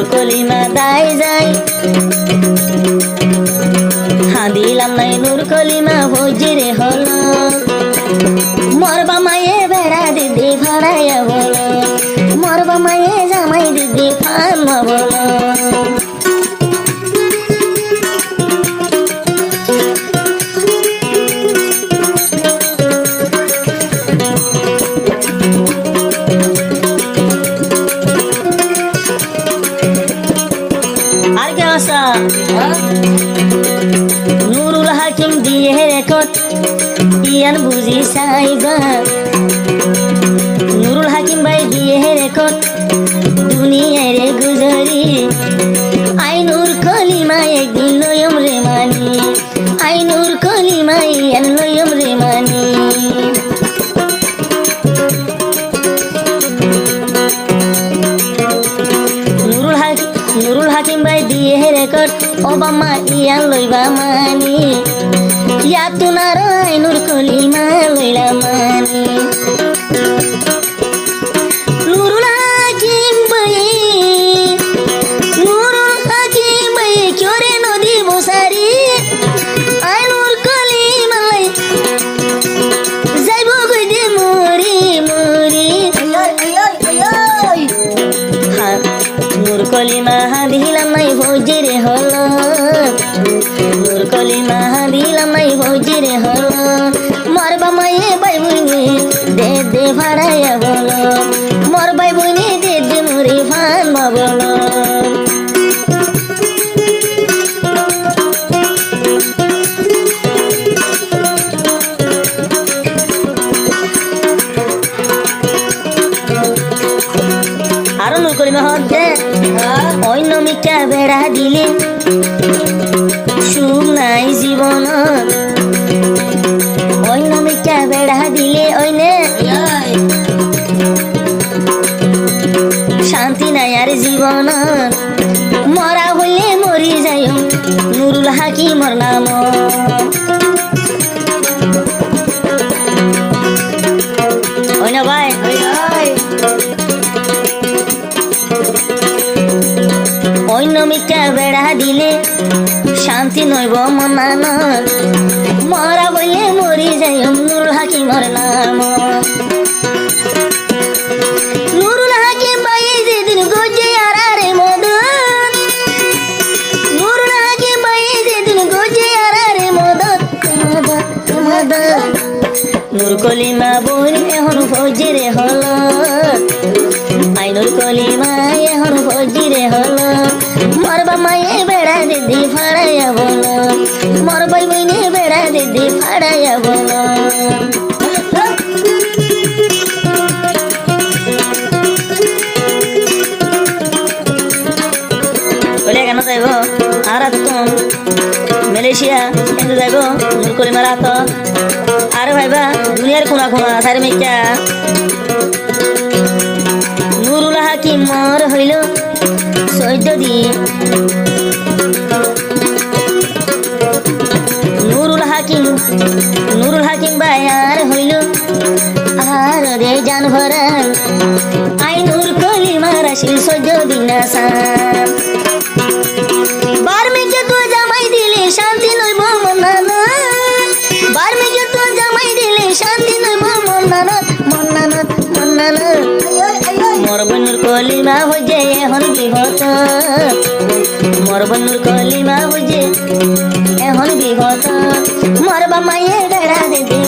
নূর কলিমা দায় যায় হাদিলাম নাই নূর কলিমা হজিরে হলো মরবা মায়ে বেড়া দিদি ভাড়াইয়া বলো মরবা মায়ে জামাই দিদি ফান বলো আর কে আসা নুরুল হাকিম দিয়ে রেকর্ড ইয়ান বুঝি সাইবা নুরুল হাকিম ভাই দিয়ে রেকর্ড দুনিয়ায় রে গুজরি আই নূর কলিমা একদিন লয়ম রে মানি আই নূর কলিমা ইয়ান লয়ম রে মানি নুরুল হাকিম ভাই দিয়ে রেকর্ড ওবামা ইয়ান লইবা মানি ইয়া তুনার আইনুর কলিমা লইলা মানি নুরুল হাকিম ভাই কিরে নদী বসারি আইনুর কলিমা লাই যাইব গইদে মরি মরি নূর কলিমা দিলাম নাই হজিরে হলো নূর কলিমা দিলাম নাই হজিরে হলো মরবা মায়ে বাই বুইনি দে দে ভাড়াইয়া বলো মর বাই বুইনি দে দে মুড়ি ফান বলো আরো নূর কলিমা হচ্ছে অন্য মিথ্যা বেড়া দিলে সুখ নাই জীবন অন্য মিথ্যা বেড়া দিলে অইনে শান্তি নাই আর জীবন মরা হইলে মরি যাই নুরুল হাকিমর নাম অইন ভাই অন্য মিথ্যা বেড়া দিলে শান্তি নইব মনান মরা বইলে মরি যাই নুরুল হাকিমর নাম নুরুল হাকিম ভাই যেদিন গজে আর আরে মদন নুরুল হাকিম ভাই যেদিন গজে আর আরে মদন মদন নূর কলিমা বলি এখন ফজিরে হলো আইনুর কলিমা এখন ফজিরে হলো মরবা মায়ে বেড়া দিদি ফাড়াইয়া বলো মরবাই বইনে বেড়া দিদি ফাড়াইয়া বলো বলে কেন যাইব আর তুমি মালয়েশিয়া কিন্তু যাইব নূর কলিমার হাত আরে ভাইবা দুনিয়ার কোনা কোনা সারি মিথ্যা নুরুল হাকিম মর হইল 14 দিন নুরুল হাকিম ভাই আর হইল আর রে জান ভরান আই নূর কলিমা রাশিল 14 দিন আসাম বার্মিকে তো জামাই দিলে শান্তি নইব মনানা বার্মিকে তো জামাই দিলে শান্তি নইব মনানা মনানা মনানা মরবনুর কলিমা হইছে এখন বিহত মরবনুর কলিমা হইছে এখন বিহত মরবা মায়ে বেড়া দিদি